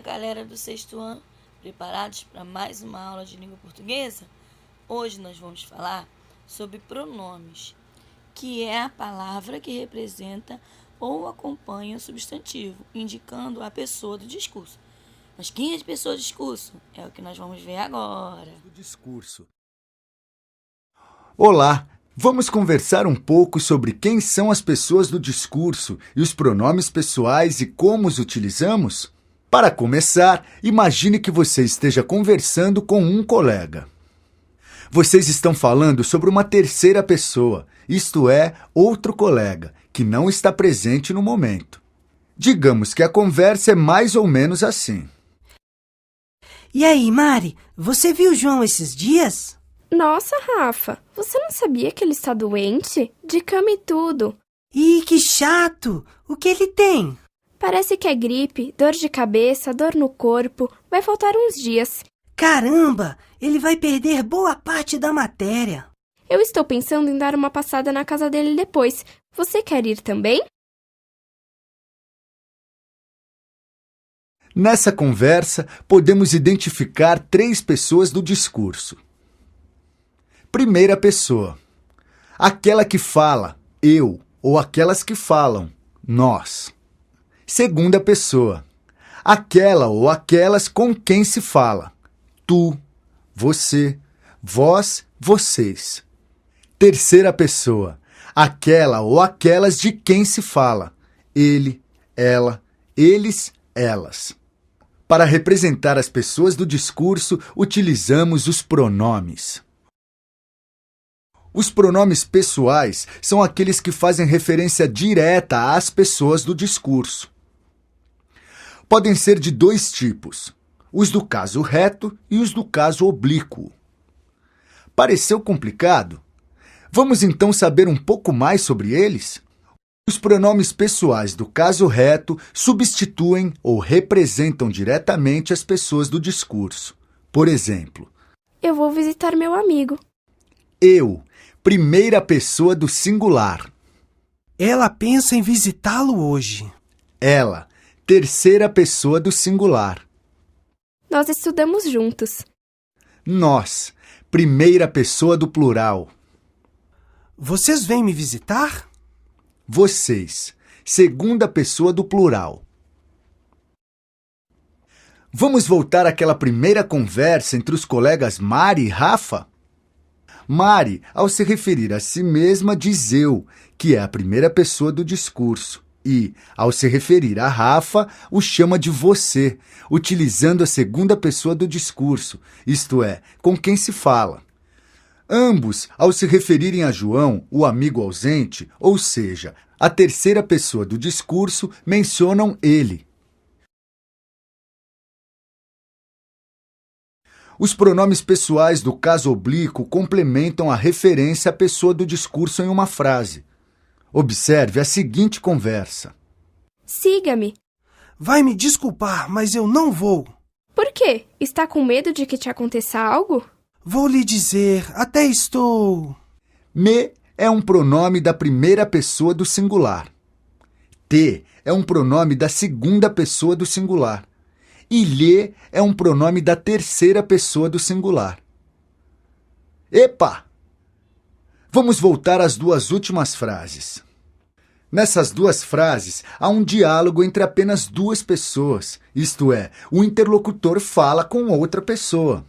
galera do sexto ano, preparados para mais uma aula de língua portuguesa? Hoje nós vamos falar sobre pronomes, que é a palavra que representa ou acompanha o substantivo, indicando a pessoa do discurso. Mas quem é a pessoa do discurso? É o que nós vamos ver agora. Olá! Vamos conversar um pouco sobre quem são as pessoas do discurso e os pronomes pessoais e como os utilizamos? Para começar, imagine que você esteja conversando com um colega. Vocês estão falando sobre uma terceira pessoa, isto é, outro colega, que não está presente no momento. Digamos que a conversa é mais ou menos assim. E aí, Mari, você viu o João esses dias? Nossa, Rafa, você não sabia que ele está doente? De cama e tudo. Ih, que chato! O que ele tem? Parece que é gripe, dor de cabeça, dor no corpo. Vai faltar uns dias. Caramba! Ele vai perder boa parte da matéria. Eu estou pensando em dar uma passada na casa dele depois. Você quer ir também? Nessa conversa, podemos identificar 3 pessoas do discurso. Primeira pessoa, aquela que fala, eu, ou aquelas que falam, nós. Segunda pessoa, aquela ou aquelas com quem se fala, tu, você, vós, vocês. Terceira pessoa, aquela ou aquelas de quem se fala, ele, ela, eles, elas. Para representar as pessoas do discurso, utilizamos os pronomes. Os pronomes pessoais são aqueles que fazem referência direta às pessoas do discurso. Podem ser de 2 tipos, os do caso reto e os do caso oblíquo. Pareceu complicado? Vamos então saber um pouco mais sobre eles? Os pronomes pessoais do caso reto substituem ou representam diretamente as pessoas do discurso. Por exemplo, Eu vou visitar meu amigo. eu, primeira pessoa do singular. Ela pensa em visitá-lo hoje. Ela, terceira pessoa do singular. Nós estudamos juntos. Nós, primeira pessoa do plural. Vocês vêm me visitar? Vocês, segunda pessoa do plural. Vamos voltar àquela primeira conversa entre os colegas Mari e Rafa? Mari, ao se referir a si mesma, diz eu, que é a primeira pessoa do discurso, e, ao se referir a Rafa, o chama de você, utilizando a segunda pessoa do discurso, isto é, com quem se fala. Ambos, ao se referirem a João, o amigo ausente, ou seja, a terceira pessoa do discurso, mencionam ele. Os pronomes pessoais do caso oblíquo complementam a referência à pessoa do discurso em uma frase. Observe a seguinte conversa. Siga-me. Vai me desculpar, mas eu não vou. Por quê? Está com medo de que te aconteça algo? Vou lhe dizer, até estou... Me é um pronome da primeira pessoa do singular. Te é um pronome da segunda pessoa do singular. E lhe é um pronome da terceira pessoa do singular. Epa! Vamos voltar às 2 últimas frases. Nessas 2 frases, há um diálogo entre apenas 2 pessoas, isto é, o interlocutor fala com outra pessoa.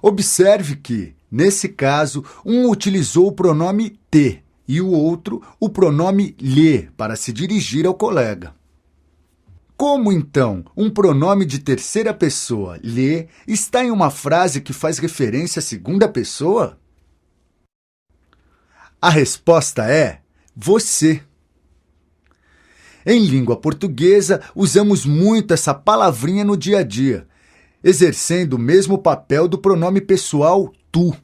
Observe que, nesse caso, um utilizou o pronome te e o outro o pronome lhe para se dirigir ao colega. Como, então, um pronome de terceira pessoa, lhe, está em uma frase que faz referência à segunda pessoa? A resposta é você. Em língua portuguesa, usamos muito essa palavrinha no dia a dia, exercendo o mesmo papel do pronome pessoal tu.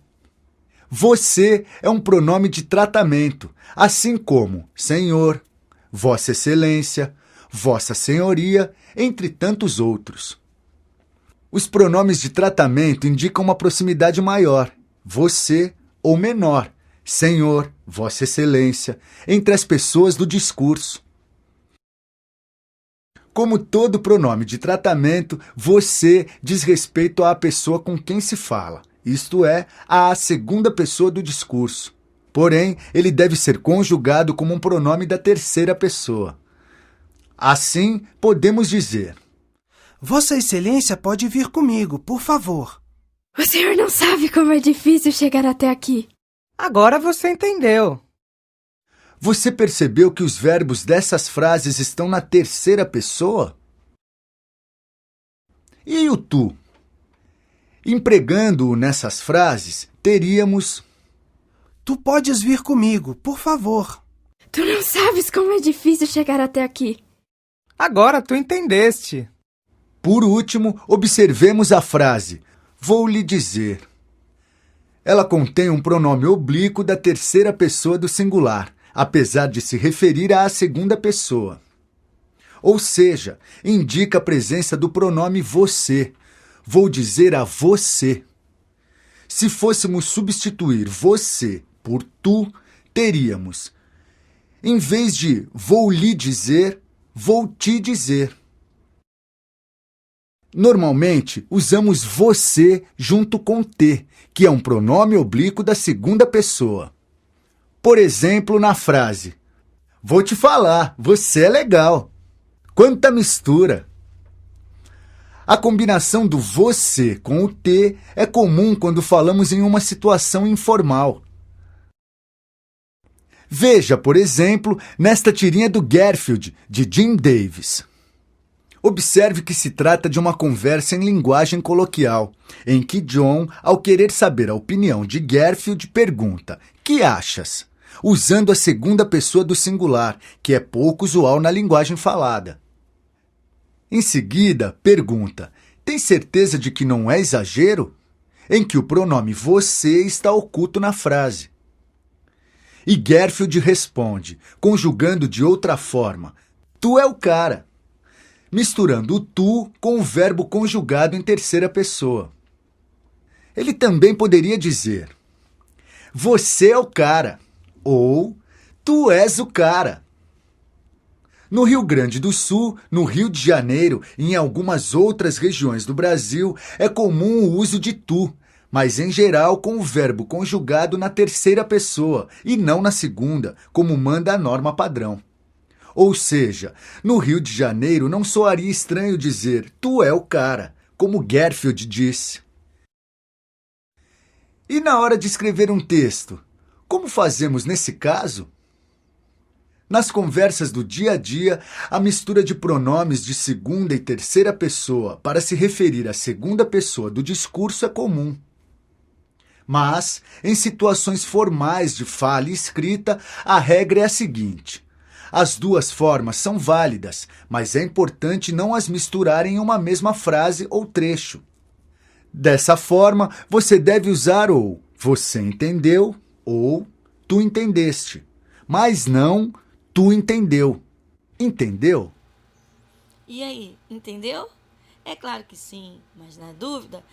Você é um pronome de tratamento, assim como senhor, vossa excelência, vossa senhoria, entre tantos outros. Os pronomes de tratamento indicam uma proximidade maior, você, ou menor, senhor, vossa excelência, entre as pessoas do discurso. Como todo pronome de tratamento, você diz respeito à pessoa com quem se fala, isto é, à segunda pessoa do discurso. Porém, ele deve ser conjugado como um pronome da terceira pessoa. Assim, podemos dizer: Vossa Excelência pode vir comigo, por favor. O senhor não sabe como é difícil chegar até aqui. Agora você entendeu. Você percebeu que os verbos dessas frases estão na terceira pessoa? E o tu? Empregando-o nessas frases, teríamos: Tu podes vir comigo, por favor. Tu não sabes como é difícil chegar até aqui. Agora tu entendeste. Por último, observemos a frase: vou lhe dizer. Ela contém um pronome oblíquo da terceira pessoa do singular, apesar de se referir à segunda pessoa. Ou seja, indica a presença do pronome você. Vou dizer a você. Se fôssemos substituir você por tu, teríamos: em vez de vou lhe dizer, vou te dizer. Normalmente, usamos você junto com te, que é um pronome oblíquo da segunda pessoa. Por exemplo, na frase: vou te falar, você é legal. Quanta mistura! A combinação do você com o te é comum quando falamos em uma situação informal. Veja, por exemplo, nesta tirinha do Garfield, de Jim Davis. Observe que se trata de uma conversa em linguagem coloquial, em que John, ao querer saber a opinião de Garfield, pergunta: que achas? Usando a segunda pessoa do singular, que é pouco usual na linguagem falada. Em seguida, pergunta: tem certeza de que não é exagero? Em que o pronome você está oculto na frase. E Garfield responde, conjugando de outra forma: tu é o cara, misturando o tu com o verbo conjugado em terceira pessoa. Ele também poderia dizer: você é o cara, ou tu és o cara. No Rio Grande do Sul, no Rio de Janeiro e em algumas outras regiões do Brasil, é comum o uso de tu, mas em geral com o verbo conjugado na terceira pessoa e não na segunda, como manda a norma padrão. Ou seja, no Rio de Janeiro não soaria estranho dizer tu é o cara, como Garfield disse. E na hora de escrever um texto, como fazemos nesse caso? Nas conversas do dia a dia, a mistura de pronomes de segunda e terceira pessoa para se referir à segunda pessoa do discurso é comum. Mas, em situações formais de fala e escrita, a regra é a seguinte: as duas formas são válidas, mas é importante não as misturar em uma mesma frase ou trecho. Dessa forma, você deve usar ou você entendeu ou tu entendeste, mas não tu entendeu. Entendeu? E aí, entendeu? É claro que sim, mas na dúvida,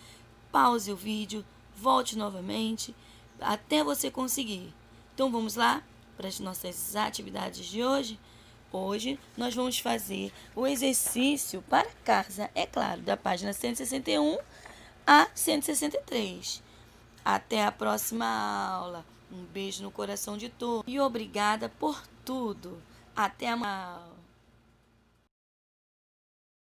pause o vídeo, volte novamente, até você conseguir. Então vamos lá para as nossas atividades de hoje? Hoje nós vamos fazer o exercício para casa, é claro, da página 161 a 163. Até a próxima aula. Um beijo no coração de todos e obrigada por tudo. Até amanhã.